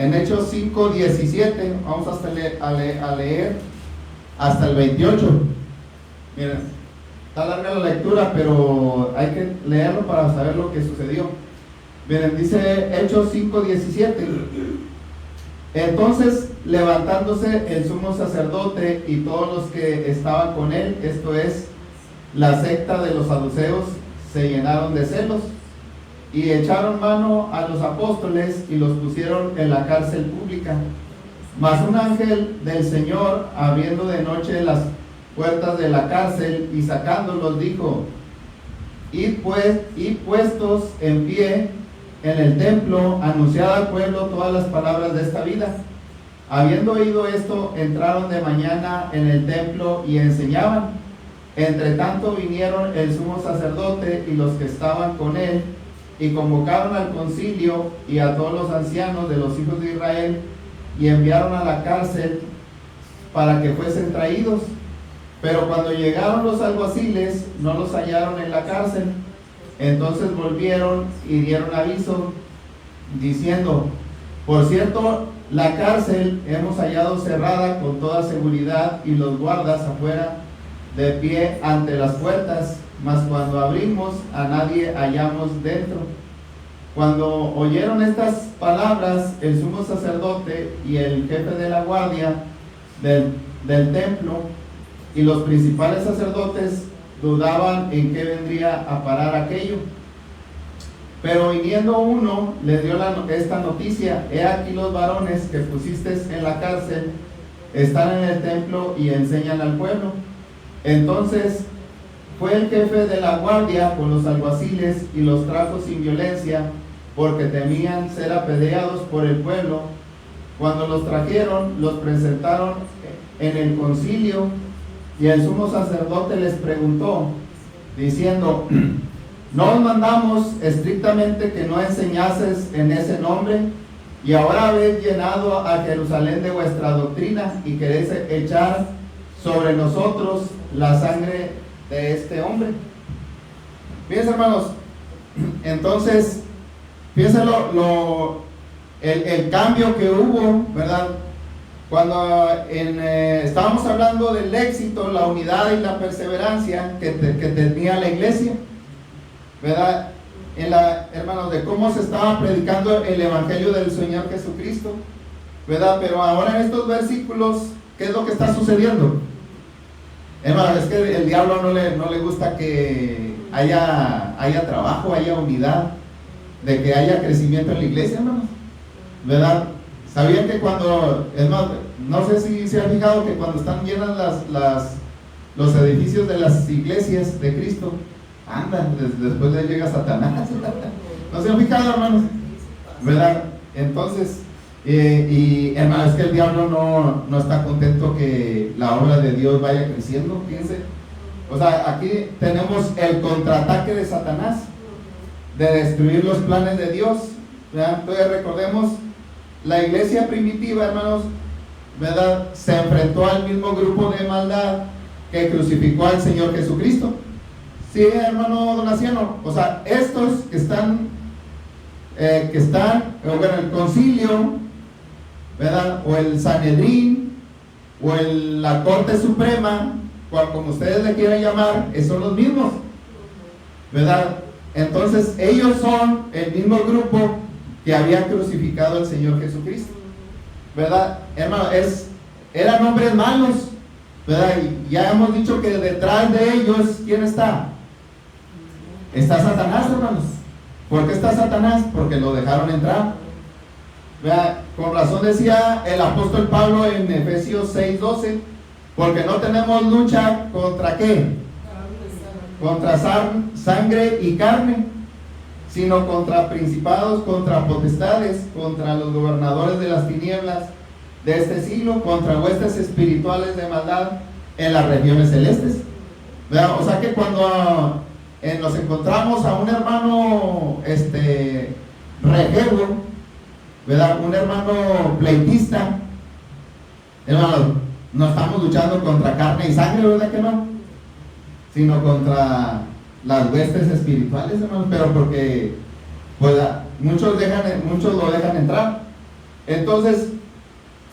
en Hechos 5:17, vamos hasta a leer hasta el 28. Miren, está larga la lectura, pero hay que leerlo para saber lo que sucedió. Miren, dice Hechos 5:17. Entonces, levantándose el sumo sacerdote y todos los que estaban con él, esto es, la secta de los saduceos, se llenaron de celos y echaron mano a los apóstoles y los pusieron en la cárcel pública. Mas un ángel del Señor, abriendo de noche las puertas de la cárcel y sacándolos, dijo: id pues, y puestos en pie en el templo, anunciad al pueblo todas las palabras de esta vida. Habiendo oído esto, entraron de mañana en el templo y enseñaban. Entre tanto vinieron el sumo sacerdote y los que estaban con él, y convocaron al concilio y a todos los ancianos de los hijos de Israel, y enviaron a la cárcel para que fuesen traídos. Pero cuando llegaron los alguaciles, no los hallaron en la cárcel. Entonces volvieron y dieron aviso, diciendo: por cierto, la cárcel hemos hallado cerrada con toda seguridad, y los guardas afuera de pie ante las puertas, mas cuando abrimos, a nadie hallamos dentro. Cuando oyeron estas palabras, el sumo sacerdote y el jefe de la guardia del templo y los principales sacerdotes dudaban en qué vendría a parar aquello. Pero viniendo uno, les dio esta noticia: he aquí los varones que pusiste en la cárcel están en el templo y enseñan al pueblo. Entonces fue el jefe de la guardia con los alguaciles y los trajo sin violencia, porque temían ser apedreados por el pueblo. Cuando los trajeron, los presentaron en el concilio, y el sumo sacerdote les preguntó, diciendo: ¿no os mandamos estrictamente que no enseñases en ese nombre? Y ahora habéis llenado a Jerusalén de vuestra doctrina, y queréis echar sobre nosotros la sangre de este hombre. Fíjense, hermanos, entonces, fíjense el cambio que hubo, ¿verdad? Cuando estábamos hablando del éxito, la unidad y la perseverancia que tenía la iglesia, ¿verdad? Hermanos, de cómo se estaba predicando el evangelio del Señor Jesucristo, ¿verdad? Pero ahora en estos versículos, ¿qué es lo que está sucediendo? Hermanos, es que el diablo no le gusta que haya trabajo, haya unidad, de que haya crecimiento en la iglesia, hermanos, ¿verdad? ¿Sabían que cuando, no sé si se han fijado que cuando están llenas los edificios de las iglesias de Cristo, andan, después le llega Satanás? ¿No se han fijado, hermanos? ¿Verdad? Entonces, hermanos, es que el diablo no está contento que la obra de Dios vaya creciendo, fíjense. O sea, aquí tenemos el contraataque de Satanás, de destruir los planes de Dios, ¿verdad? Entonces recordemos, la iglesia primitiva, hermanos, ¿verdad?, se enfrentó al mismo grupo de maldad que crucificó al Señor Jesucristo. Sí, hermano Donaciano, o sea, estos que están, bueno, el concilio, ¿verdad?, o el Sanedrín, o la Corte Suprema, como ustedes le quieran llamar, son los mismos, ¿verdad? Entonces, ellos son el mismo grupo que había crucificado al Señor Jesucristo, ¿verdad? Hermano, eran hombres malos, ¿verdad? Y ya hemos dicho que detrás de ellos, ¿quién está? Está Satanás, hermanos. ¿Por qué está Satanás? Porque lo dejaron entrar, ¿verdad? Con razón decía el apóstol Pablo en Efesios 6:12, porque no tenemos lucha contra ¿qué? Contra sangre y carne, sino contra principados, contra potestades, contra los gobernadores de las tinieblas de este siglo, contra huestes espirituales de maldad en las regiones celestes, ¿verdad? O sea que cuando nos encontramos a un hermano rejego, ¿verdad?, un hermano pleitista, hermano, no estamos luchando contra carne y sangre, ¿verdad que no? Sino contra las huestes espirituales, hermanos, pero porque pues muchos lo dejan entrar, Entonces,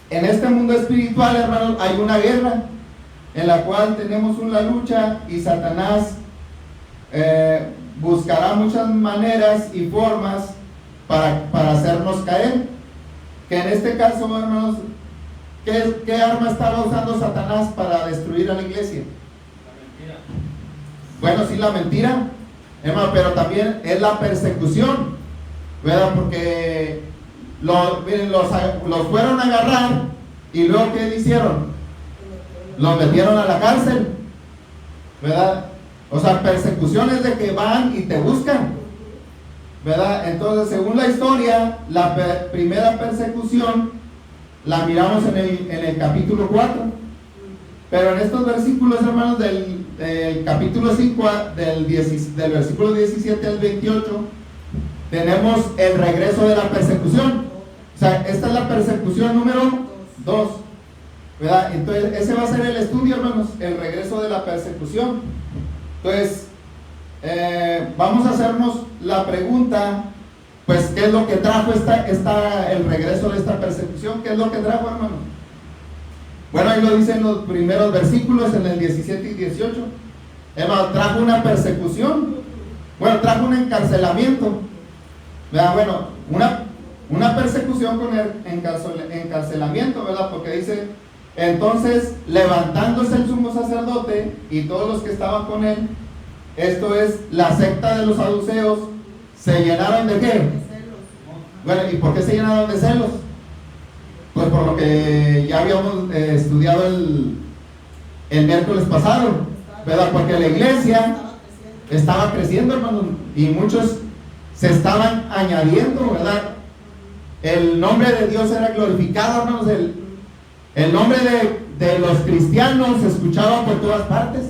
en este mundo espiritual, hermanos, hay una guerra en la cual tenemos una lucha y Satanás buscará muchas maneras y formas para hacernos caer. Que en este caso, hermanos, ¿qué arma estaba usando Satanás para destruir a la iglesia? La mentira. Bueno, sí, la mentira, hermano, pero también es la persecución, ¿verdad? Porque miren, los fueron a agarrar y luego ¿qué hicieron? Los metieron a la cárcel, ¿verdad? O sea, persecuciones de que van y te buscan, ¿verdad? Entonces, según la historia, la primera persecución la miramos en el capítulo 4, pero en estos versículos, hermanos, del capítulo 5, del versículo 17 al 28, tenemos el regreso de la persecución. O sea, esta es la persecución número 2, ¿verdad? Entonces, ese va a ser el estudio, hermanos, el regreso de la persecución. Entonces, vamos a hacernos la pregunta, pues, ¿qué es lo que trajo el regreso de esta persecución? ¿Qué es lo que trajo, hermanos? Bueno, ahí lo dicen los primeros versículos, en el 17 y 18. Hermano, trajo una persecución. Bueno, trajo un encarcelamiento. ¿Verdad? Bueno, una persecución con el encarcelamiento, ¿verdad? Porque dice, entonces, levantándose el sumo sacerdote y todos los que estaban con él, esto es, la secta de los saduceos, ¿se llenaron de qué? Bueno, ¿y por qué se llenaron de celos? Pues por lo que ya habíamos estudiado el miércoles pasado, ¿verdad? Porque la iglesia estaba creciendo, hermanos, y muchos se estaban añadiendo, ¿verdad? El nombre de Dios era glorificado, hermanos. El nombre de los cristianos se escuchaba por todas partes,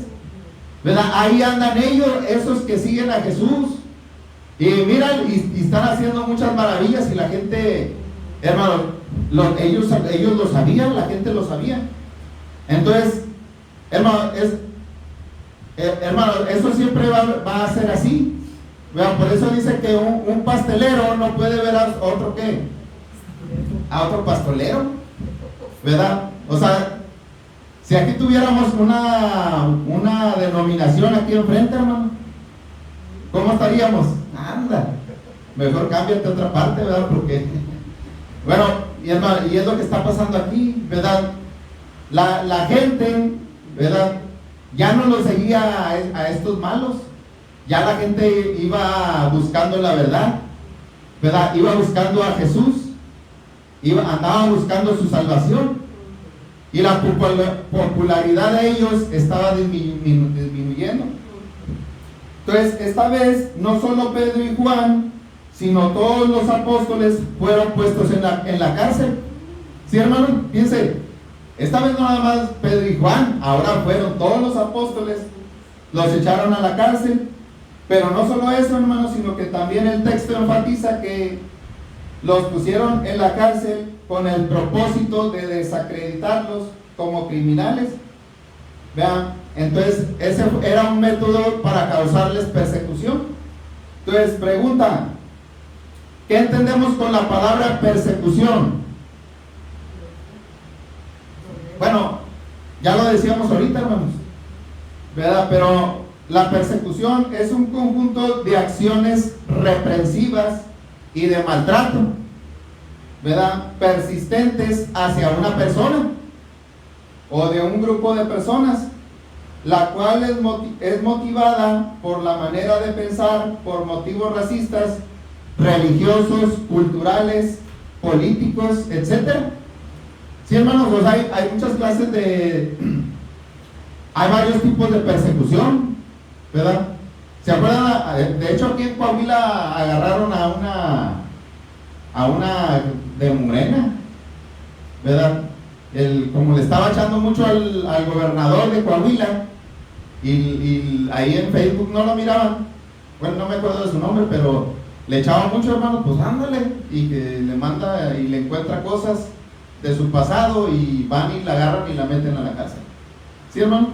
¿verdad? Ahí andan ellos, esos que siguen a Jesús, y miran y están haciendo muchas maravillas, y la gente, hermano, ellos lo sabían, la gente lo sabía. Entonces, hermano, eso siempre va a ser así. Vean, por eso dice que un pastelero no puede ver a otro ¿qué? A otro pastelero, ¿verdad? O sea, si aquí tuviéramos una denominación aquí enfrente, hermano, ¿cómo estaríamos? Anda, mejor cámbiate a otra parte, ¿verdad? Porque, bueno, y es lo que está pasando aquí, ¿verdad? La gente, ¿verdad? Ya no lo seguía a estos malos. Ya la gente iba buscando la verdad, ¿verdad? Iba buscando a Jesús, andaba buscando su salvación, y la popularidad de ellos estaba disminuyendo. Entonces, esta vez, no solo Pedro y Juan, sino todos los apóstoles fueron puestos en la cárcel. ¿Sí, hermano? Piense, esta vez no nada más Pedro y Juan, ahora fueron todos los apóstoles, los echaron a la cárcel. Pero no solo eso, hermano, sino que también el texto enfatiza que los pusieron en la cárcel con el propósito de desacreditarlos como criminales. Vean, entonces ese era un método para causarles persecución. Entonces, pregunta, ¿qué entendemos con la palabra persecución? Bueno, ya lo decíamos ahorita, hermanos, ¿verdad? Pero la persecución es un conjunto de acciones represivas y de maltrato, ¿verdad? Persistentes hacia una persona o de un grupo de personas, la cual es motivada por la manera de pensar, por motivos racistas, religiosos, culturales, políticos, etc. Sí, hermanos, pues hay muchas clases hay varios tipos de persecución, ¿verdad? ¿Se acuerdan? De hecho, aquí en Coahuila agarraron a una de Morena, ¿verdad? Como le estaba echando mucho al gobernador de Coahuila, y ahí en Facebook no lo miraban, bueno, no me acuerdo de su nombre, pero le echaban mucho, hermano, pues ándale, y que le manda y le encuentra cosas de su pasado, y van y la agarran y la meten a la cárcel. ¿Sí, hermano?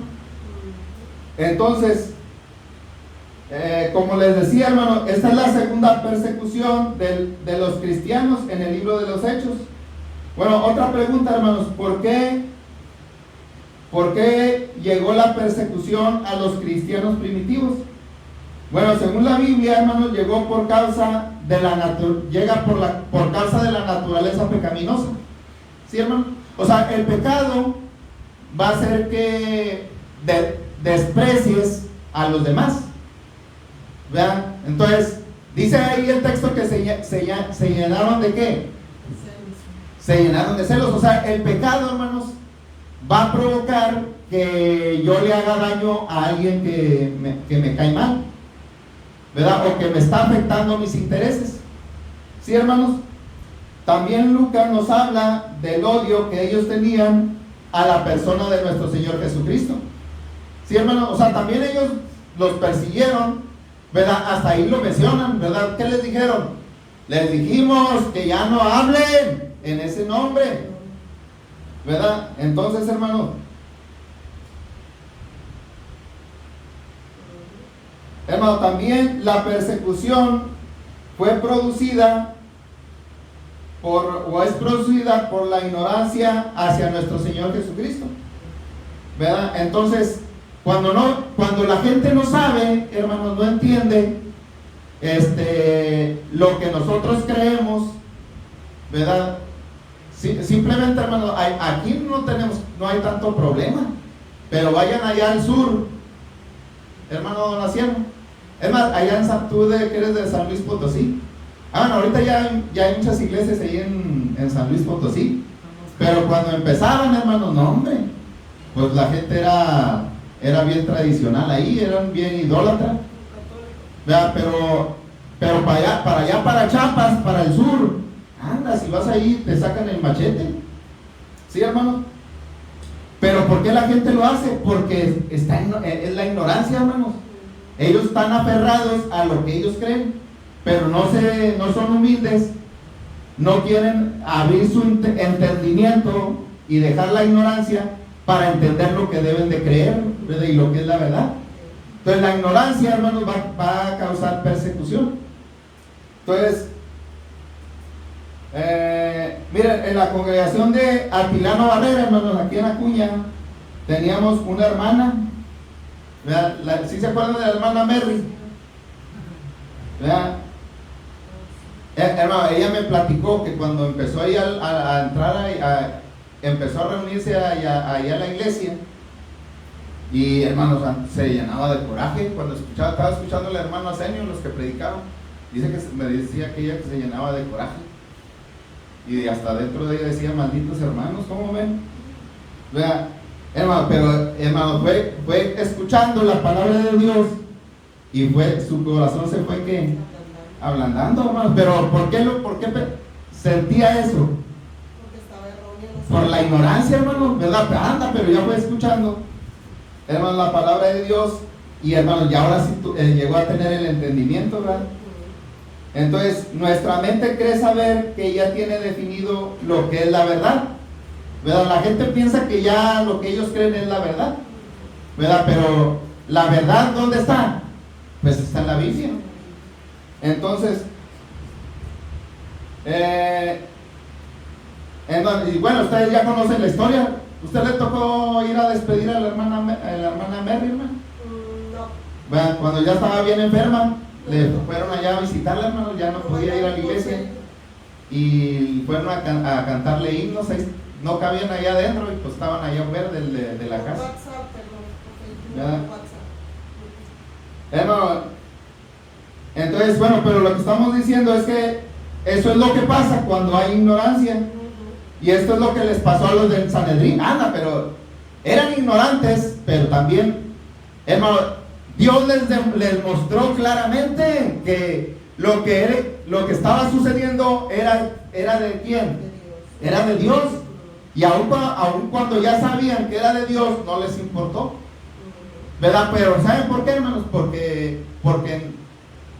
Entonces, como les decía, hermano, esta es la segunda persecución de los cristianos en el libro de los Hechos. Bueno, otra pregunta, hermanos, ¿por qué llegó la persecución a los cristianos primitivos? Bueno, según la Biblia, hermanos, llegó por causa de por causa de la naturaleza pecaminosa. ¿Sí, hermano? O sea, el pecado va a hacer que desprecies a los demás. ¿Vean? Entonces, dice ahí el texto que se llenaron de ¿qué? Se llenaron de celos. O sea, el pecado, hermanos, va a provocar que yo le haga daño a alguien que me cae mal, ¿verdad? O que me está afectando mis intereses. ¿Sí, hermanos? También Lucas nos habla del odio que ellos tenían a la persona de nuestro Señor Jesucristo. ¿Sí, hermanos? O sea, también ellos los persiguieron, ¿verdad? Hasta ahí lo mencionan, ¿verdad? ¿Qué les dijeron? Les dijimos que ya no hablen en ese nombre, ¿verdad? Entonces, hermano, también la persecución fue producida es producida por la ignorancia hacia nuestro Señor Jesucristo, ¿verdad? Entonces, cuando la gente no sabe, hermanos, no entiende lo que nosotros creemos, ¿verdad? Simplemente, hermanos, aquí no hay tanto problema, pero vayan allá al sur, hermano Donaciano. Es más, allá tú que eres de San Luis Potosí. Bueno, ahorita ya hay muchas iglesias ahí en San Luis Potosí, pero cuando empezaron, hermanos, no, hombre, pues la gente era bien tradicional ahí, eran bien idólatras, ¿verdad? Pero para Chiapas, para el sur, anda, si vas ahí te sacan el machete. ¿Sí, hermano? Pero ¿por qué la gente lo hace? Porque es la ignorancia, hermanos. Ellos están aferrados a lo que ellos creen, pero no son humildes, no quieren abrir su entendimiento y dejar la ignorancia para entender lo que deben de creer, ¿verdad? Y lo que es la verdad. Entonces la ignorancia, hermanos, va a causar persecución. Entonces, miren, en la congregación de Atilano Barrera, hermanos, aquí en Acuña, teníamos una hermana, ¿verdad? ¿Sí se acuerdan de la hermana Mary? ¿Verdad? Hermano, ella me platicó que cuando empezó ahí a entrar, empezó a reunirse allá a la iglesia, y hermanos, se llenaba de coraje cuando estaba escuchando al hermano Asenio, los que predicaban. Me decía que ella se llenaba de coraje, y hasta dentro de ella decía: malditos hermanos, ¿cómo ven? ¿Verdad? Hermano, pero hermano, fue escuchando la palabra de Dios, y su corazón se fue ¿qué? Ablandando, hermano. Pero ¿por qué sentía eso? Porque estaba erróneo. Por la ignorancia, hermano, ¿verdad? Pero ya fue escuchando, hermano, la palabra de Dios, y hermano, ya ahora sí llegó a tener el entendimiento, ¿verdad? Entonces, nuestra mente cree saber que ya tiene definido lo que es la verdad, ¿verdad? La gente piensa que ya lo que ellos creen es la verdad, ¿verdad? Pero la verdad, ¿dónde está? Pues está en la Biblia. Entonces, y bueno, ustedes ya conocen la historia. ¿Usted le tocó ir a despedir a la hermana Mary, hermano? No. Bueno, cuando ya estaba bien enferma, le fueron allá a visitarla, hermano, ya no podía ir a la iglesia, y fueron a cantarle himnos, no cabían allá adentro, y pues estaban allá afuera de la casa. WhatsApp, perdón. Hermano, entonces, bueno, pero lo que estamos diciendo es que eso es lo que pasa cuando hay ignorancia. Y esto es lo que les pasó a los del Sanedrín. Pero eran ignorantes, pero también, hermano, Dios les mostró claramente que lo que estaba sucediendo era de quién? Era de Dios. Y aun cuando ya sabían que era de Dios, no les importó, ¿verdad? Pero ¿saben por qué, hermanos? Porque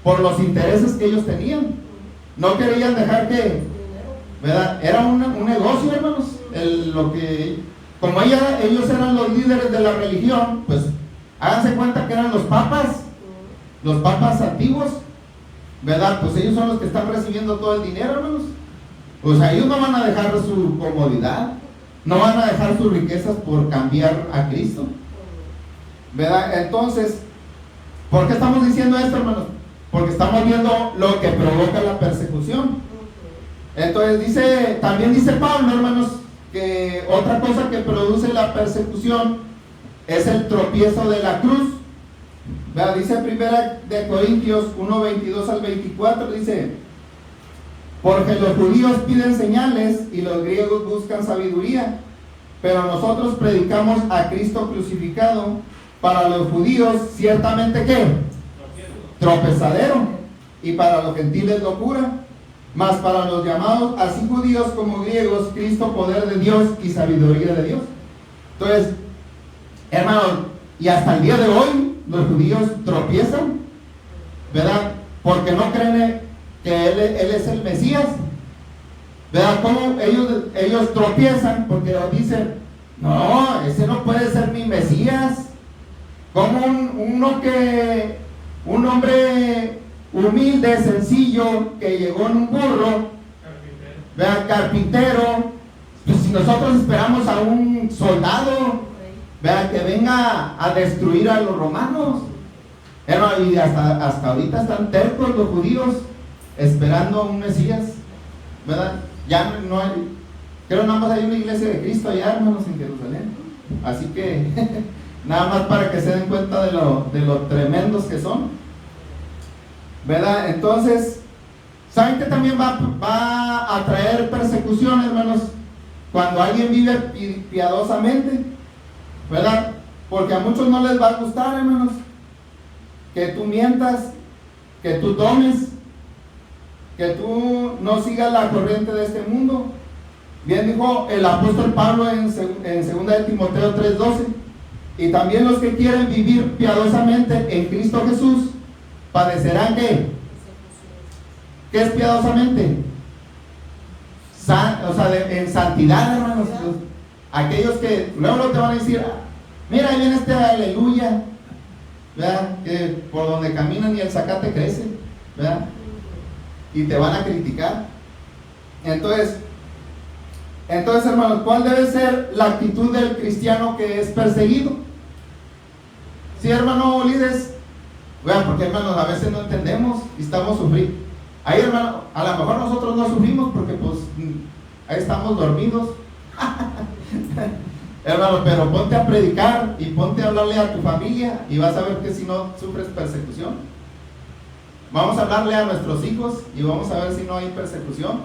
por los intereses que ellos tenían, no querían dejar que, ¿verdad? Era un negocio, hermanos. Como ellos eran los líderes de la religión, pues háganse cuenta que eran los papas antiguos, ¿verdad? Pues ellos son los que están recibiendo todo el dinero, hermanos. O sea, ellos no van a dejar su comodidad, no van a dejar sus riquezas por cambiar a Cristo, ¿verdad? Entonces, ¿por qué estamos diciendo esto, hermanos? Porque estamos viendo lo que provoca la persecución. Entonces también dice Pablo, hermanos, que otra cosa que produce la persecución es el tropiezo de la cruz. ¿Verdad? Dice 1 de Corintios 1, 22 al 24, dice: porque los judíos piden señales y los griegos buscan sabiduría, pero nosotros predicamos a Cristo crucificado, para los judíos ciertamente ¿qué? Tropezadero, y para los gentiles locura, mas para los llamados así judíos como griegos, Cristo poder de Dios y sabiduría de Dios. Entonces, hermanos, y hasta el día de hoy los judíos tropiezan, ¿verdad? Porque no creen que él es el Mesías, ¿verdad? Como ellos tropiezan porque dicen: no, ese no puede ser mi Mesías. Como un hombre humilde, sencillo, que llegó en un burro, ¿verdad? Carpintero. Pues si nosotros esperamos a un soldado, ¿verdad? Que venga a destruir a los romanos. Y hasta ahorita están tercos los judíos esperando a un Mesías, ¿verdad? Ya no hay, creo nada más hay una iglesia de Cristo allá, hermanos, en Jerusalén. Así que nada más para que se den cuenta de lo tremendos que son, ¿verdad? Entonces, ¿saben que también va a traer persecución, hermanos? Cuando alguien vive piadosamente, ¿verdad? Porque a muchos no les va a gustar, hermanos, que tú mientas, que tú tomes, que tú no sigas la corriente de este mundo. Bien dijo el apóstol Pablo en 2 de Timoteo 3:12: y también los que quieren vivir piadosamente en Cristo Jesús padecerán ¿qué? ¿Qué es piadosamente? En santidad, hermanos. Aquellos que luego te van a decir: mira, ahí viene este aleluya, ¿verdad? Que por donde caminan y el zacate crece, ¿verdad? Y te van a criticar. Entonces, hermanos, ¿cuál debe ser la actitud del cristiano que es perseguido? Sí, hermano líderes, porque hermanos, a veces no entendemos y estamos sufriendo. Ahí, hermano, a lo mejor nosotros no sufrimos porque pues ahí estamos dormidos. Hermano, pero ponte a predicar y ponte a hablarle a tu familia y vas a ver que si no sufres persecución. Vamos a hablarle a nuestros hijos y vamos a ver si no hay persecución.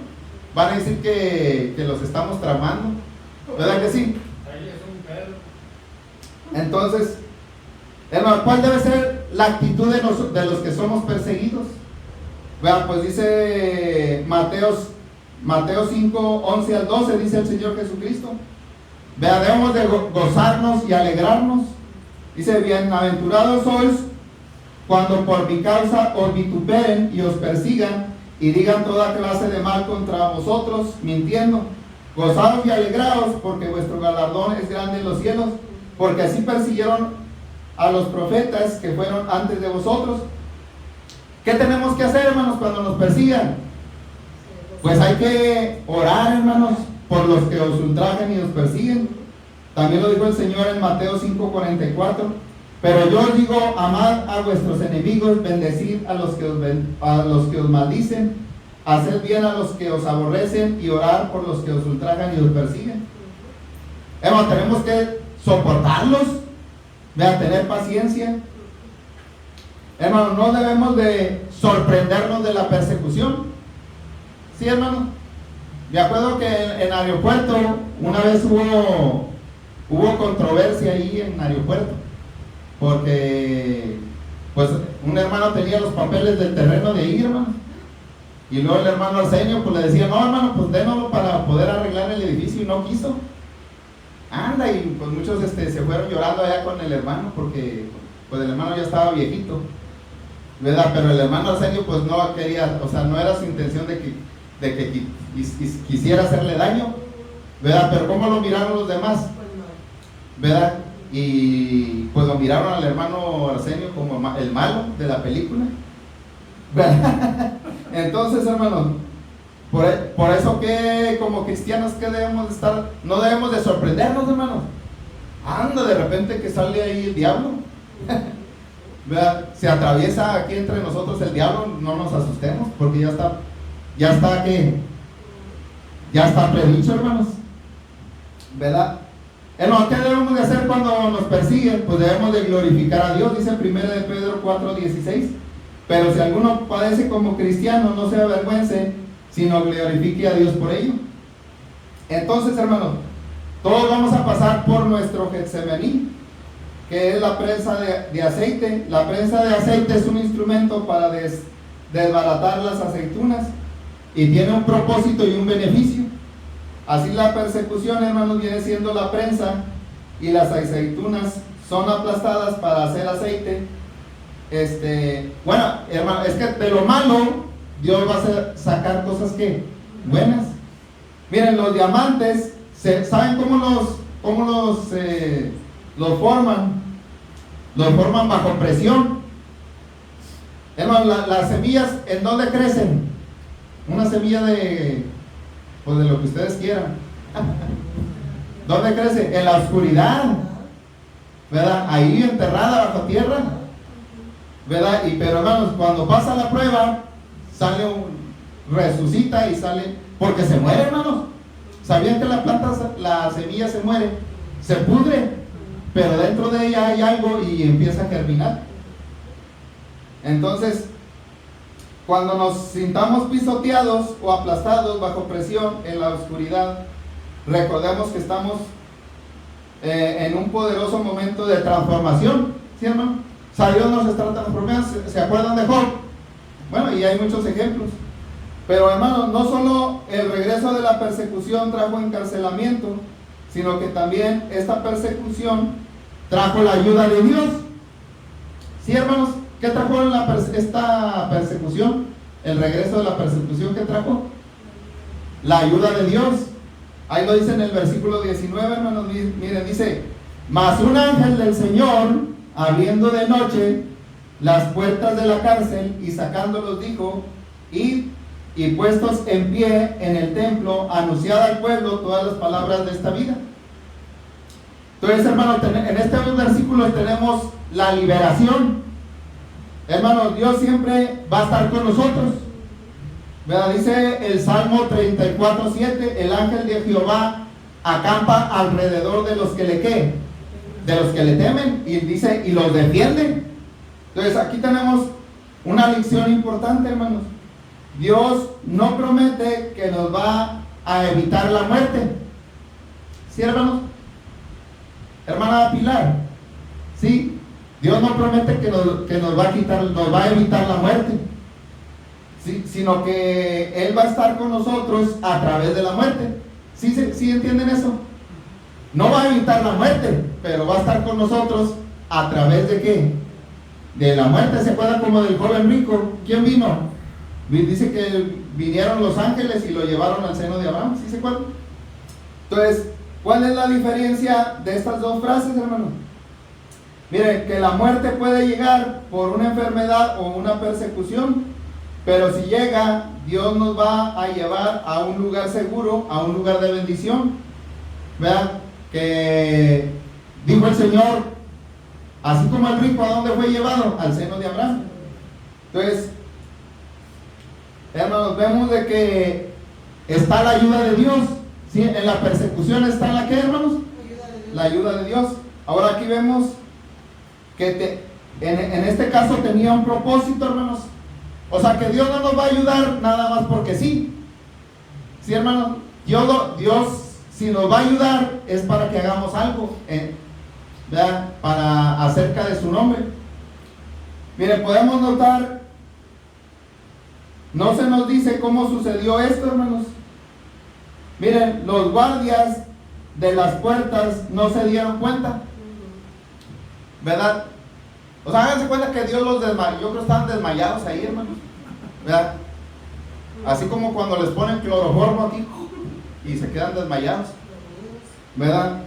Van a decir que los estamos tramando, ¿verdad que sí? Entonces, hermano, ¿cuál debe ser la actitud de los que somos perseguidos? Vean, pues dice Mateo 5, 11 al 12, dice el Señor Jesucristo: vean, debemos de gozarnos y alegrarnos. Dice: bienaventurados sois cuando por mi causa os vituperen y os persigan y digan toda clase de mal contra vosotros, mintiendo. Gozaos y alegraos, porque vuestro galardón es grande en los cielos, porque así persiguieron a los profetas que fueron antes de vosotros. ¿Qué tenemos que hacer, hermanos, cuando nos persigan? Pues hay que orar, hermanos, por los que os ultrajan y os persiguen. También lo dijo el Señor en Mateo 5:44: pero yo os digo, amad a vuestros enemigos, bendecid a los que os maldicen, haced bien a los que os aborrecen y orar por los que os ultrajan y os persiguen. Hermano, tenemos que soportarlos, tener paciencia. Hermano, no debemos de sorprendernos de la persecución. Sí, hermano. Me acuerdo que en el aeropuerto una vez hubo controversia ahí en el aeropuerto, porque pues un hermano tenía los papeles del terreno de ahí, hermano, y luego el hermano Arsenio pues le decía: no, hermano, pues dénoslo para poder arreglar el edificio, y no quiso. Anda, y pues muchos se fueron llorando allá con el hermano, porque pues el hermano ya estaba viejito, ¿verdad? Pero el hermano Arsenio pues no quería, o sea, no era su intención de que quisiera hacerle daño, ¿verdad? Pero ¿cómo lo miraron los demás? ¿Verdad? Y pues lo miraron al hermano Arsenio como el malo de la película, ¿verdad? Entonces, hermanos, Por eso que como cristianos que debemos de estar, no debemos de sorprendernos, hermanos. Anda, de repente que sale ahí el diablo. ¿Verdad? Se atraviesa aquí entre nosotros el diablo, no nos asustemos, porque ya está predicho, hermanos. ¿Verdad? ¿Qué debemos de hacer cuando nos persiguen? Pues debemos de glorificar a Dios, dice 1 de Pedro 4:16. Pero si alguno padece como cristiano, no se avergüence, sino glorifique a Dios por ello. Entonces, hermanos, todos vamos a pasar por nuestro Getsemaní, que es la prensa de aceite. La prensa de aceite es un instrumento para desbaratar las aceitunas y tiene un propósito y un beneficio. Así la persecución, hermanos, viene siendo la prensa y las aceitunas son aplastadas para hacer aceite. Bueno, hermano, es que de lo malo Dios va a sacar cosas que buenas. Miren, los diamantes, ¿saben cómo los forman? Los forman bajo presión. Hermano, las semillas, ¿en dónde crecen? Una semilla de lo que ustedes quieran. ¿Dónde crece? En la oscuridad, ¿verdad? Ahí enterrada bajo tierra, ¿verdad? Pero hermanos, cuando pasa la prueba, resucita y sale, porque se muere, hermanos. ¿Sabían que la semilla se muere? Se pudre, pero dentro de ella hay algo y empieza a germinar. Entonces, cuando nos sintamos pisoteados o aplastados bajo presión en la oscuridad, recordemos que estamos en un poderoso momento de transformación, ¿sí, hermano? O sea, Dios nos está transformando. ¿Se acuerdan de Job? Bueno, y hay muchos ejemplos. Pero, hermanos, no solo el regreso de la persecución trajo encarcelamiento, sino que también esta persecución trajo la ayuda de Dios. ¿Sí, hermanos? ¿Qué trajo esta persecución? El regreso de la persecución, ¿qué trajo? La ayuda de Dios. Ahí lo dice en el versículo 19, hermanos. Miren, dice: mas un ángel del Señor, abriendo de noche las puertas de la cárcel y sacándolos, dijo: id, y puestos en pie en el templo, anunciad al pueblo todas las palabras de esta vida. Entonces, hermanos, en estos versículos tenemos la liberación. Hermanos, Dios siempre va a estar con nosotros, ¿verdad? Dice el Salmo 34:7: el ángel de Jehová acampa alrededor de los que le temen, y dice, y los defiende. Entonces, aquí tenemos una lección importante, hermanos. Dios no promete que nos va a evitar la muerte. ¿Sí, hermanos? Hermana Pilar, ¿sí? Dios no promete que nos va a evitar la muerte, ¿sí? Sino que Él va a estar con nosotros a través de la muerte. ¿Sí entienden eso? No va a evitar la muerte, pero va a estar con nosotros a través de ¿qué? De la muerte. ¿Se acuerdan como del joven rico? ¿Quién vino? Dice que vinieron los ángeles y lo llevaron al seno de Abraham. ¿Sí se acuerdan? Entonces, ¿cuál es la diferencia de estas dos frases, hermano? Miren, que la muerte puede llegar por una enfermedad o una persecución, pero si llega, Dios nos va a llevar a un lugar seguro, a un lugar de bendición. Vean que dijo el Señor, así como el rico, ¿a dónde fue llevado? Al seno de Abraham. Entonces, hermanos, vemos de que está la ayuda de Dios. ¿Sí? En la persecución está la ¿qué, hermanos? La ayuda de Dios. Ahora aquí vemos que en este caso tenía un propósito, hermanos. O sea, que Dios no nos va a ayudar nada más porque sí. Sí, hermanos. Dios, si nos va a ayudar, es para que hagamos algo, ¿verdad? Para acerca de su nombre. Miren, podemos notar, no se nos dice cómo sucedió esto, hermanos. Miren, los guardias de las puertas no se dieron cuenta, ¿verdad? O sea, háganse cuenta que Dios los desmayó. Yo creo que estaban desmayados ahí, hermanos, ¿verdad? Así como cuando les ponen cloroformo aquí y se quedan desmayados, ¿verdad?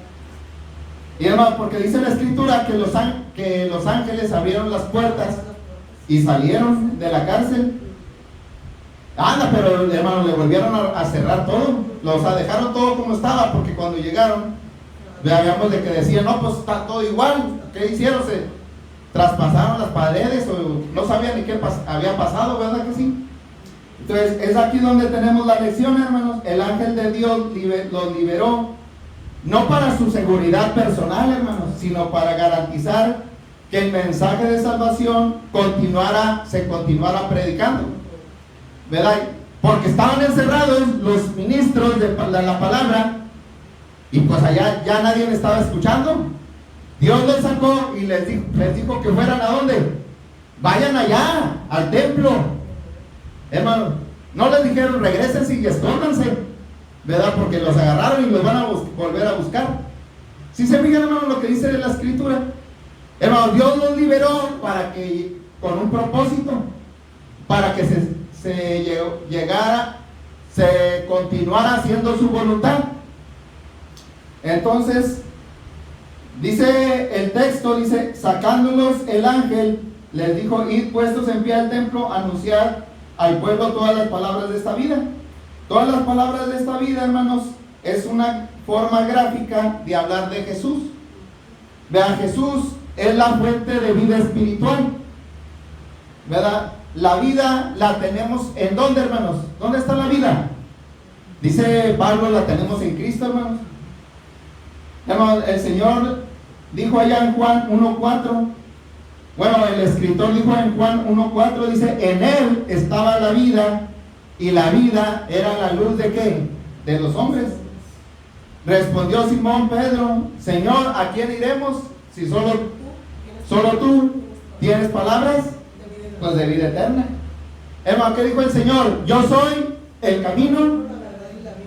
Y hermanos, porque dice la escritura que los ángeles abrieron las puertas y salieron de la cárcel. Anda, pero hermano, le volvieron a cerrar todo. O sea, dejaron todo como estaba, porque cuando llegaron, veíamos de que decían, no, pues está todo igual. ¿Qué hicieron? Se traspasaron las paredes o no sabían ni qué había pasado, ¿verdad que sí? Entonces, es aquí donde tenemos la lección, hermanos. El ángel de Dios los liberó, no para su seguridad personal, hermanos, sino para garantizar que el mensaje de salvación se continuara predicando, ¿verdad? Porque estaban encerrados los ministros de la palabra y pues allá ya nadie le estaba escuchando. Dios les sacó y les dijo que fueran ¿a dónde? Vayan allá, al templo. Hermano, no les dijeron regrésense y escóndanse, ¿verdad? Porque los agarraron y los van a volver a buscar. Si se fijan, hermano, lo que dice la escritura, hermano, Dios los liberó con un propósito, para que se continuara haciendo su voluntad. Entonces, dice el texto, sacándolos el ángel, les dijo, id puestos en pie al templo, anunciar al pueblo todas las palabras de esta vida. Todas las palabras de esta vida, hermanos, es una forma gráfica de hablar de Jesús. Vean, Jesús es la fuente de vida espiritual, ¿verdad? La vida la tenemos ¿en dónde, hermanos? ¿Dónde está la vida? Dice Pablo, la tenemos en Cristo, hermanos. Hermanos, el Señor dijo allá en Juan 1:4. Bueno, el escritor dijo en Juan 1:4, dice, en él estaba la vida, y la vida era la luz ¿de qué? De los hombres. Respondió Simón Pedro, Señor, ¿a quién iremos? Si solo tú tienes palabras, pues de vida eterna. Hermano, ¿qué dijo el Señor? Yo soy el camino,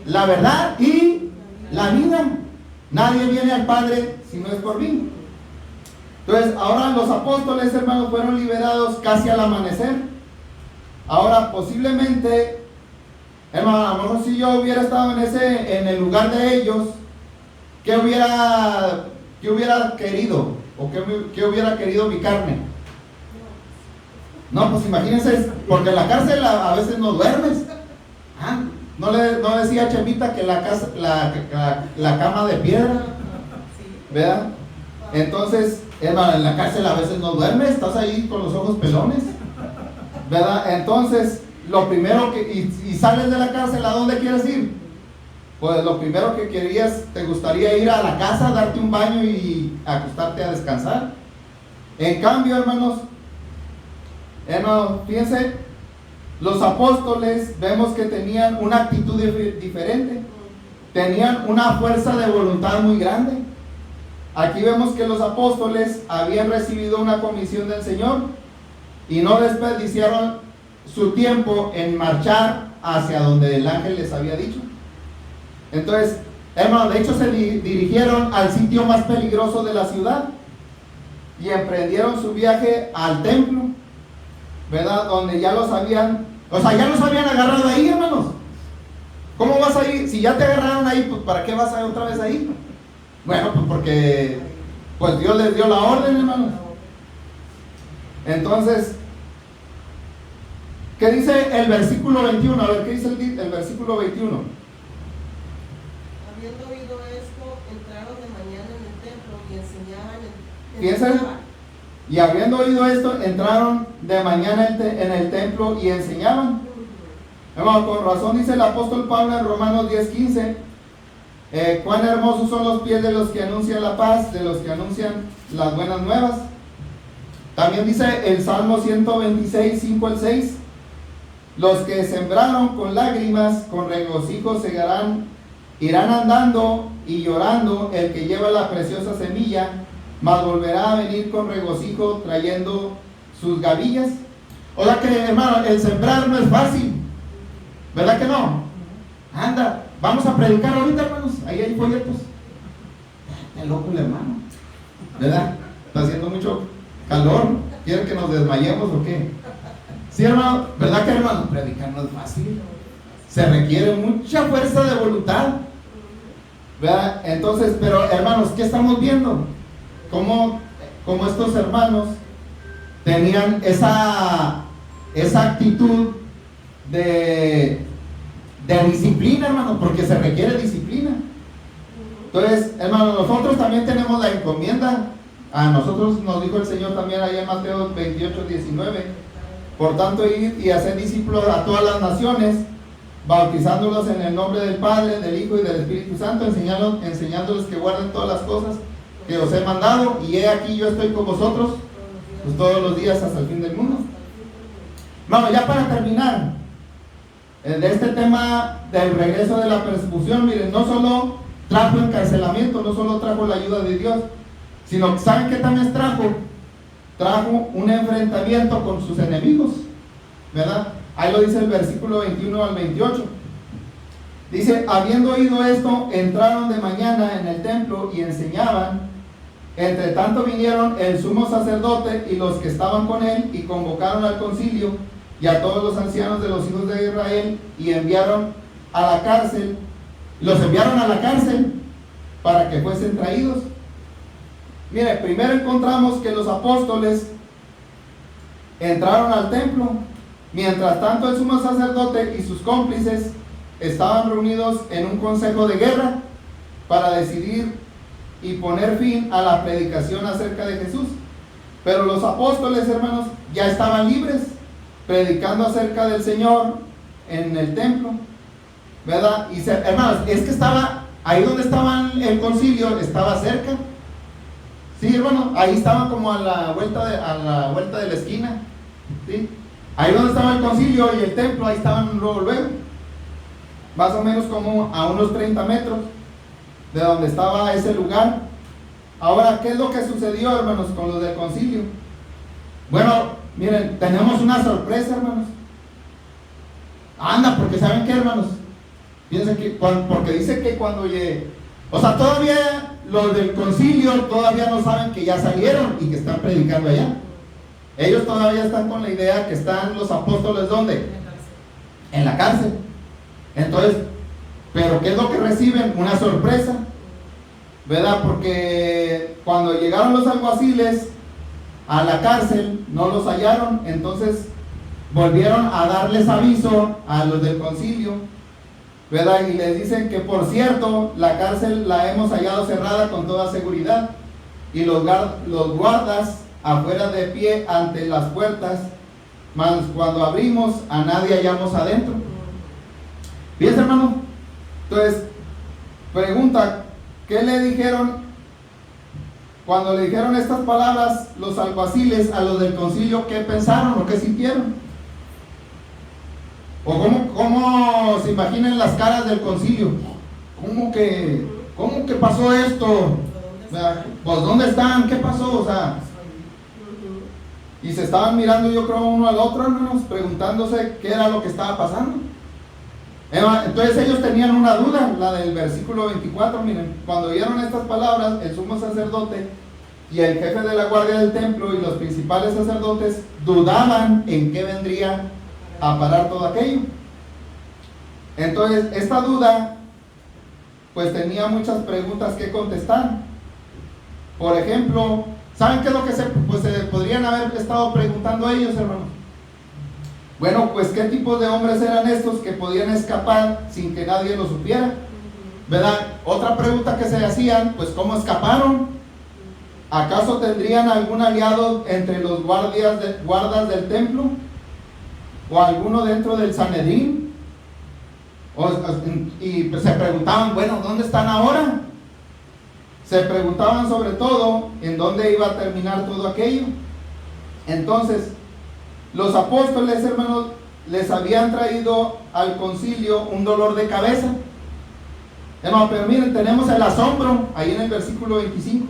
la verdad y la vida. Nadie viene al Padre si no es por mí. Entonces, ahora los apóstoles, hermanos, fueron liberados casi al amanecer. Ahora, posiblemente, hermano, a lo mejor si yo hubiera estado en el lugar de ellos, ¿qué hubiera querido? ¿O qué hubiera querido mi carne? No, pues imagínense, porque en la cárcel a veces no duermes. No decía Chemita que la cama de piedra, ¿verdad? Entonces, hermano, en la cárcel a veces no duermes, estás ahí con los ojos pelones, ¿verdad? Entonces, lo primero y sales de la cárcel, ¿a dónde quieres ir? Pues lo primero que te gustaría ir a la casa, darte un baño y acostarte a descansar. En cambio, hermanos, fíjense, los apóstoles vemos que tenían una actitud diferente, tenían una fuerza de voluntad muy grande. Aquí vemos que los apóstoles habían recibido una comisión del Señor y no desperdiciaron su tiempo en marchar hacia donde el ángel les había dicho. Entonces, hermanos, de hecho se dirigieron al sitio más peligroso de la ciudad y emprendieron su viaje al templo, ¿verdad? Donde ya los habían agarrado ahí, hermanos. ¿Cómo vas a ir? Si ya te agarraron ahí, pues ¿para qué vas a ir otra vez ahí? Bueno, pues porque pues Dios les dio la orden, hermanos. Entonces, ¿qué dice el versículo 21? A ver, ¿qué dice el versículo 21? Habiendo oído esto, entraron de mañana en el templo y enseñaban. Fíjense, y habiendo oído esto, entraron de mañana en el templo y enseñaban. Hermano, con razón dice el apóstol Pablo en Romanos 10:15, cuán hermosos son los pies de los que anuncian la paz, de los que anuncian las buenas nuevas. También dice el Salmo 126, 5 al 6, los que sembraron con lágrimas, con regocijo irán andando y llorando el que lleva la preciosa semilla, mas volverá a venir con regocijo trayendo sus gavillas. O sea que, hermano, el sembrar no es fácil, ¿verdad que no? Anda, vamos a predicar ahorita, hermanos, ahí hay folletos. Está loco el hermano, ¿verdad? Está haciendo mucho calor, ¿quieren que nos desmayemos o qué? Sí, hermano, ¿verdad que, hermano? Predicar no es fácil, se requiere mucha fuerza de voluntad, ¿verdad? Entonces, pero hermanos, ¿qué estamos viendo? Cómo estos hermanos tenían esa actitud de disciplina, hermanos, porque se requiere disciplina. Entonces, hermanos, nosotros también tenemos la encomienda. A nosotros nos dijo el Señor también allá en Mateo 28:19. Por tanto, ir y hacer discípulos a todas las naciones, bautizándolos en el nombre del Padre, del Hijo y del Espíritu Santo, enseñándoles que guarden todas las cosas que os he mandado, y he aquí yo estoy con vosotros pues, todos los días hasta el fin del mundo. Vamos, ya para terminar, de este tema del regreso de la persecución, miren, no solo trajo encarcelamiento, no solo trajo la ayuda de Dios, sino que ¿saben qué también trajo un enfrentamiento con sus enemigos, ¿verdad? Ahí lo dice el versículo 21 al 28. Dice, habiendo oído esto, entraron de mañana en el templo y enseñaban. Entre tanto vinieron el sumo sacerdote y los que estaban con él, y convocaron al concilio y a todos los ancianos de los hijos de Israel, y enviaron a la cárcel, los enviaron a la cárcel para que fuesen traídos. Mire, primero encontramos que los apóstoles entraron al templo. Mientras tanto, el sumo sacerdote y sus cómplices estaban reunidos en un consejo de guerra para decidir y poner fin a la predicación acerca de Jesús. Pero los apóstoles, hermanos, ya estaban libres, predicando acerca del Señor en el templo, ¿verdad? Y hermanos, es que estaba ahí donde estaba el concilio, estaba cerca. Sí, hermano, ahí estaban como a la vuelta de la esquina, ¿sí? Ahí donde estaba el concilio y el templo, ahí estaban luego, más o menos como a unos 30 metros de donde estaba ese lugar. Ahora, ¿qué es lo que sucedió, hermanos, con los del concilio? Bueno, miren, tenemos una sorpresa, hermanos. Anda, porque ¿saben qué, hermanos? Piensen que, porque dice que cuando llegue, o sea, todavía los del concilio todavía no saben que ya salieron y que están predicando allá. Ellos todavía están con la idea que están los apóstoles, ¿dónde? En la cárcel. Entonces, ¿pero qué es lo que reciben? Una sorpresa, ¿verdad? Porque cuando llegaron los alguaciles a la cárcel, no los hallaron. Entonces, volvieron a darles aviso a los del concilio, ¿verdad? Y les dicen que, por cierto, la cárcel la hemos hallado cerrada con toda seguridad, y los guardas afuera de pie ante las puertas, mas cuando abrimos a nadie hallamos adentro. Fíjense, hermano. Entonces, pregunta, ¿qué le dijeron cuando le dijeron estas palabras los alguaciles a los del concilio? ¿Qué pensaron o qué sintieron? ¿O cómo se imaginan las caras del concilio? ¿Cómo que pasó esto? O sea, pues ¿dónde están? ¿Qué pasó? O sea, y se estaban mirando, yo creo, uno al otro, hermanos, preguntándose qué era lo que estaba pasando. Entonces ellos tenían una duda, la del versículo 24, miren, cuando oyeron estas palabras, el sumo sacerdote y el jefe de la guardia del templo y los principales sacerdotes dudaban en qué vendría a parar todo aquello. Entonces, esta duda, pues tenía muchas preguntas que contestar. Por ejemplo, ¿saben qué es lo que se podrían haber estado preguntando ellos, hermanos? Bueno, pues ¿qué tipo de hombres eran estos que podían escapar sin que nadie lo supiera? ¿Verdad? Otra pregunta que se hacían, pues ¿cómo escaparon? ¿Acaso tendrían algún aliado entre los guardas del templo? ¿O alguno dentro del Sanedrín? Y pues se preguntaban, bueno, ¿dónde están ahora? Se preguntaban sobre todo en dónde iba a terminar todo aquello. Entonces, los apóstoles, hermanos, les habían traído al concilio un dolor de cabeza. Hermanos, pero miren, tenemos el asombro ahí en el versículo 25.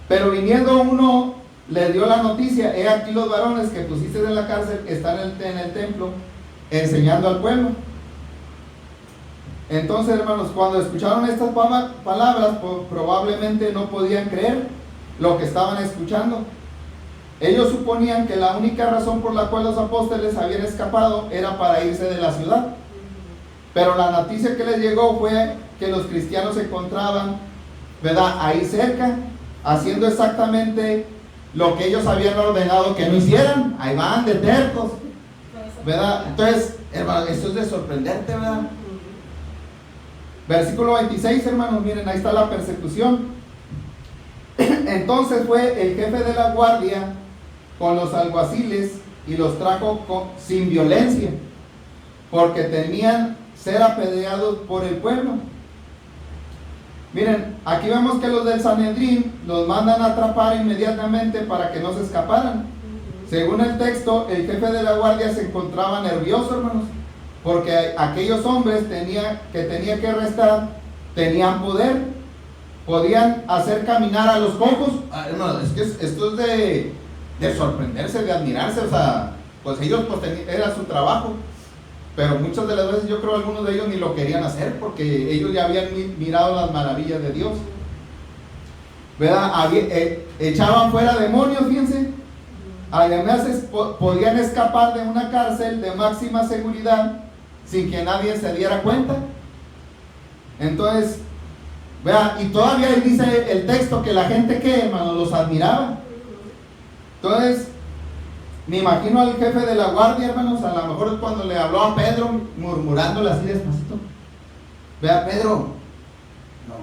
Pero viniendo uno, le dio la noticia: he aquí los varones que pusiste en la cárcel están en el templo enseñando al pueblo. Entonces, hermanos, cuando escucharon estas palabras, probablemente no podían creer lo que estaban escuchando. Ellos suponían que la única razón por la cual los apóstoles habían escapado era para irse de la ciudad. Pero la noticia que les llegó fue que los cristianos se encontraban, ¿verdad?, ahí cerca, haciendo exactamente lo que ellos habían ordenado que no hicieran. Ahí van de tercos. ¿verdad? Entonces, hermano, esto es de sorprenderte, ¿verdad? Versículo 26, hermanos, miren, ahí está la persecución. Entonces fue el jefe de la guardia con los alguaciles y los trajo sin violencia, porque temían ser apedreados por el pueblo. Miren, aquí vemos que los del Sanedrín los mandan a atrapar inmediatamente para que no se escaparan. Según el texto, el jefe de la guardia se encontraba nervioso, hermanos, porque aquellos hombres que tenía que arrestar tenían poder, podían hacer caminar a los cojos. Hermanos, es que esto es de sorprenderse, de admirarse. O sea, pues ellos era su trabajo, pero muchas de las veces yo creo algunos de ellos ni lo querían hacer porque ellos ya habían mirado las maravillas de Dios, ¿verdad? Echaban fuera demonios, fíjense. Además podían escapar de una cárcel de máxima seguridad sin que nadie se diera cuenta. Entonces, vean, y todavía dice el texto que la gente que, hermano, los admiraba. Entonces, me imagino al jefe de la guardia, hermanos, a lo mejor cuando le habló a Pedro, murmurándole así despacito: vea, Pedro,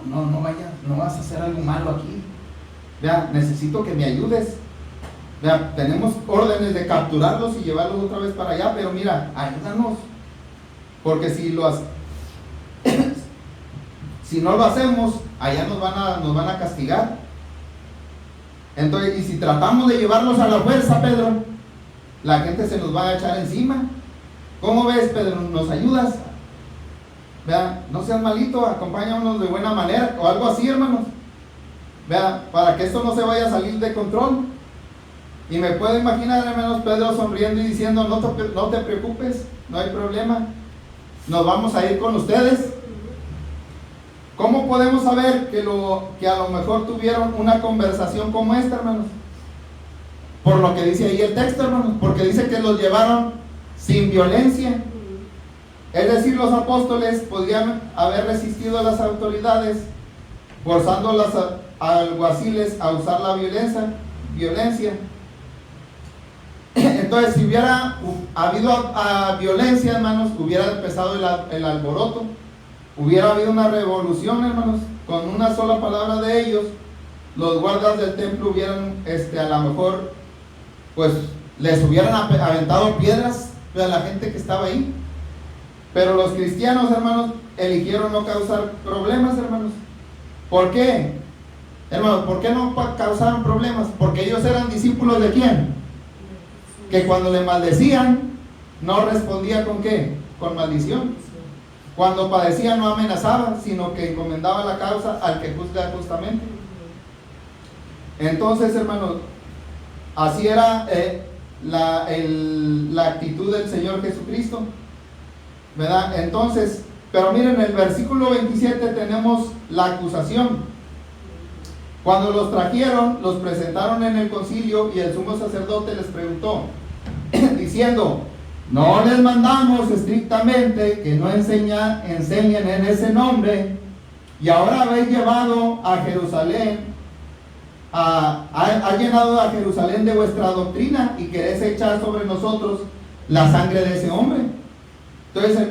no vayas, no vas a hacer algo malo aquí. Vea, necesito que me ayudes. Vea, tenemos órdenes de capturarlos y llevarlos otra vez para allá, pero mira, ayúdanos, porque si no lo hacemos, allá nos van a castigar. Entonces, y si tratamos de llevarlos a la fuerza, Pedro, la gente se nos va a echar encima. ¿Cómo ves, Pedro? ¿Nos ayudas? Vea, no seas malito, acompáñanos de buena manera, o algo así, hermanos. Vea, para que esto no se vaya a salir de control. Y me puedo imaginar, hermanos, Pedro sonriendo y diciendo: no te preocupes, no hay problema, nos vamos a ir con ustedes. ¿Cómo podemos saber que a lo mejor tuvieron una conversación como esta, hermanos? Por lo que dice ahí el texto, hermanos, porque dice que los llevaron sin violencia. Es decir, los apóstoles podrían haber resistido a las autoridades, forzando a los alguaciles a usar la violencia. Entonces, si hubiera habido violencia, hermanos, hubiera empezado el alboroto, hubiera habido una revolución, hermanos. Con una sola palabra de ellos, los guardas del templo hubieran, a lo mejor, pues, les hubieran aventado piedras a la gente que estaba ahí. Pero los cristianos, hermanos, eligieron no causar problemas, hermanos. ¿Por qué? Hermanos, ¿por qué no causaron problemas? Porque ellos eran discípulos ¿de quién? Que cuando le maldecían, no respondía ¿con qué? Con maldición. Cuando padecía no amenazaba, sino que encomendaba la causa al que juzga justamente. Entonces, hermanos, así era la actitud del Señor Jesucristo, ¿verdad? Entonces, pero miren, en el versículo 27 tenemos la acusación. Cuando los trajeron, los presentaron en el concilio y el sumo sacerdote les preguntó, diciendo: no les mandamos estrictamente que no enseñen en ese nombre, y ahora habéis llevado a Jerusalén, ha llenado a Jerusalén de vuestra doctrina y queréis echar sobre nosotros la sangre de ese hombre. Entonces,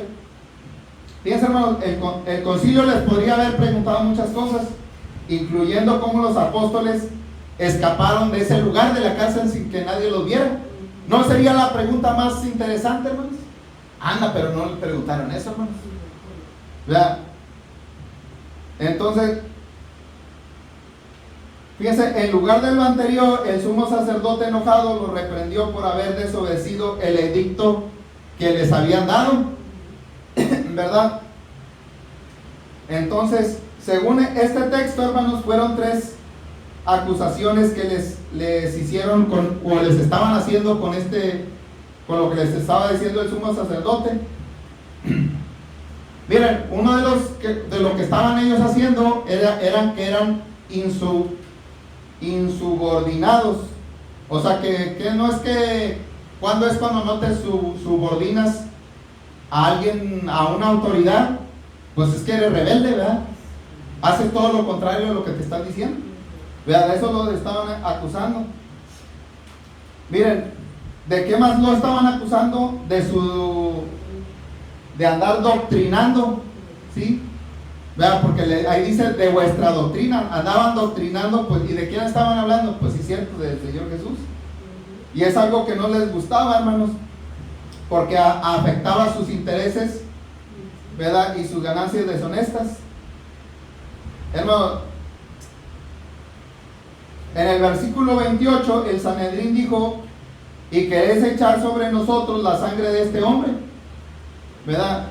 fíjense, hermanos, el concilio les podría haber preguntado muchas cosas, incluyendo cómo los apóstoles escaparon de ese lugar de la cárcel sin que nadie los viera. ¿No sería la pregunta más interesante, hermanos? Anda, pero no le preguntaron eso, hermanos. ¿Verdad? Entonces, fíjense, en lugar de lo anterior, el sumo sacerdote enojado los reprendió por haber desobedecido el edicto que les habían dado, ¿verdad? Entonces, según este texto, hermanos, fueron 3 acusaciones que les hicieron o les estaban haciendo con lo que les estaba diciendo el sumo sacerdote. Miren, uno de lo que estaban ellos haciendo eran insubordinados. O sea, que no es que cuando no te subordinas a alguien, a una autoridad, pues es que eres rebelde, ¿verdad? Haces todo lo contrario de lo que te están diciendo. ¿Verdad? Eso lo estaban acusando. Miren, ¿De qué más lo estaban acusando? De andar doctrinando, ¿sí? ¿Verdad? Porque ahí dice de vuestra doctrina, andaban doctrinando, pues, ¿y de quién estaban hablando? Pues sí, cierto, del Señor Jesús. Y es algo que no les gustaba, hermanos, porque afectaba sus intereses, ¿verdad? Y sus ganancias deshonestas. Hermano, en el versículo 28, el Sanedrín dijo: y queréis echar sobre nosotros la sangre de este hombre, ¿verdad?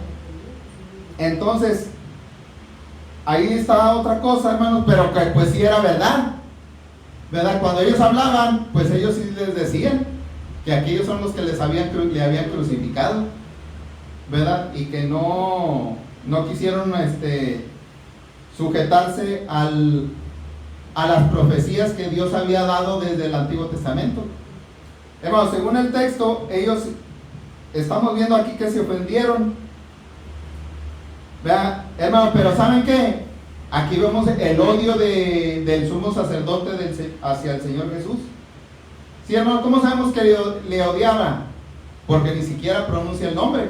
Entonces, ahí está otra cosa, hermanos, pero que pues sí era verdad, ¿verdad? Cuando ellos hablaban, pues ellos sí les decían que aquellos son los que le habían crucificado, ¿verdad? Y que no quisieron sujetarse a las profecías que Dios había dado desde el Antiguo Testamento. Hermanos, según el texto, ellos, estamos viendo aquí que se ofendieron, ¿verdad? Hermanos, pero ¿saben qué? Aquí vemos el odio del sumo sacerdote hacia el Señor Jesús. Sí, hermano, ¿cómo sabemos que le odiaba? Porque ni siquiera pronuncia el nombre,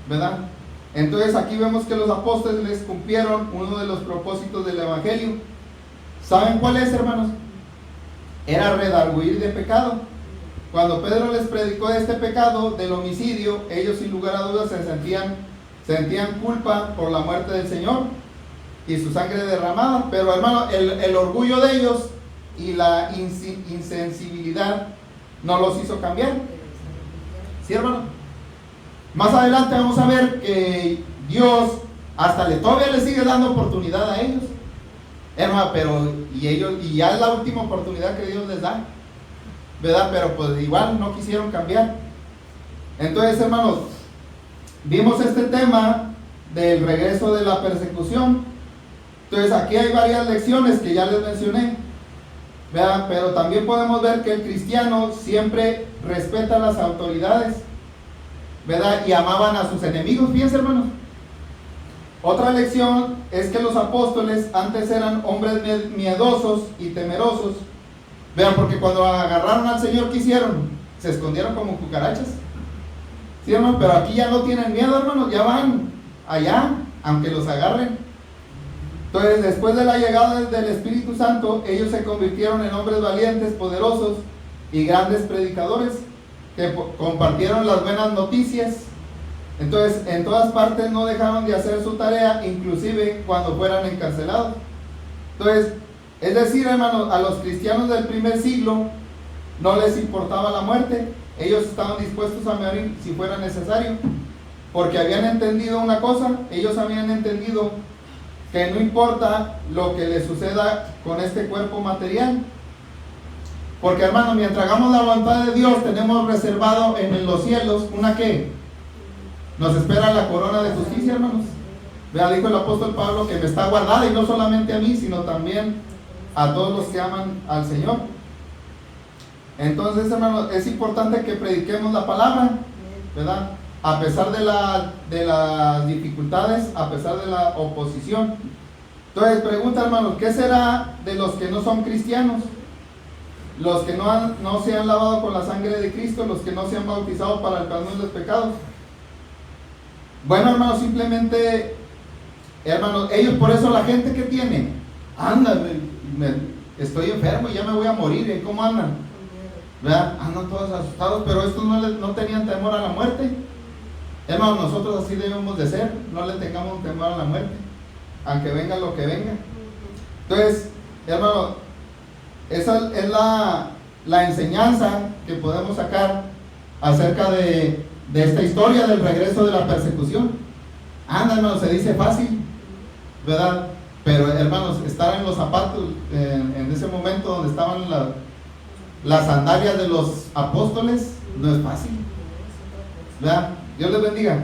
¿verdad? Entonces aquí vemos que los apóstoles cumplieron uno de los propósitos del Evangelio. ¿Saben cuál es, hermanos? Era redarguir de pecado. Cuando Pedro les predicó de este pecado, del homicidio, ellos sin lugar a dudas sentían culpa por la muerte del Señor y su sangre derramada. Pero, hermano, el orgullo de ellos y la insensibilidad no los hizo cambiar. ¿Sí, hermano? Más adelante vamos a ver que Dios todavía les sigue dando oportunidad a ellos, hermano, pero y ya es la última oportunidad que Dios les da, ¿verdad? Pero pues igual no quisieron cambiar. Entonces, hermanos, vimos este tema del regreso de la persecución. Entonces aquí hay varias lecciones que ya les mencioné, ¿verdad? Pero también podemos ver que el cristiano siempre respeta a las autoridades, ¿verdad? Y amaban a sus enemigos. Fíjense, hermanos, otra lección es que los apóstoles antes eran hombres miedosos y temerosos. Vean, porque cuando agarraron al Señor, ¿qué hicieron? Se escondieron como cucarachas. ¿Sí, hermano? Pero aquí ya no tienen miedo, hermanos, ya van allá, aunque los agarren. Entonces, después de la llegada del Espíritu Santo, ellos se convirtieron en hombres valientes, poderosos y grandes predicadores que compartieron las buenas noticias. Entonces, en todas partes no dejaron de hacer su tarea, inclusive cuando fueran encarcelados. Entonces, es decir, hermanos, a los cristianos del primer siglo no les importaba la muerte. Ellos estaban dispuestos a morir si fuera necesario, porque habían entendido una cosa. Ellos habían entendido que no importa lo que les suceda con este cuerpo material, porque, hermanos, mientras hagamos la voluntad de Dios, tenemos reservado en los cielos una ¿qué? Nos espera la corona de justicia, hermanos. Vea, dijo el apóstol Pablo que me está guardada, y no solamente a mí, sino también a todos los que aman al Señor. Entonces, hermanos, es importante que prediquemos la palabra, ¿verdad? A pesar de las dificultades, a pesar de la oposición. Entonces, pregunta, hermanos, ¿qué será de los que no son cristianos? Los que no se han lavado con la sangre de Cristo, los que no se han bautizado para el perdón de los pecados. Bueno, hermanos, simplemente, hermanos, ellos, por eso la gente que tiene, anda, estoy enfermo y ya me voy a morir. ¿Y cómo andan? ¿Verdad? Andan todos asustados, pero estos no tenían temor a la muerte. Hermanos, nosotros así debemos de ser, no le tengamos temor a la muerte, aunque venga lo que venga. Entonces, hermanos, esa es la enseñanza que podemos sacar acerca de esta historia del regreso de la persecución. Anda, hermanos, se dice fácil, ¿verdad? Pero, hermanos, estar en los zapatos en ese momento donde estaban las sandalias de los apóstoles no es fácil, ¿verdad? Dios les bendiga.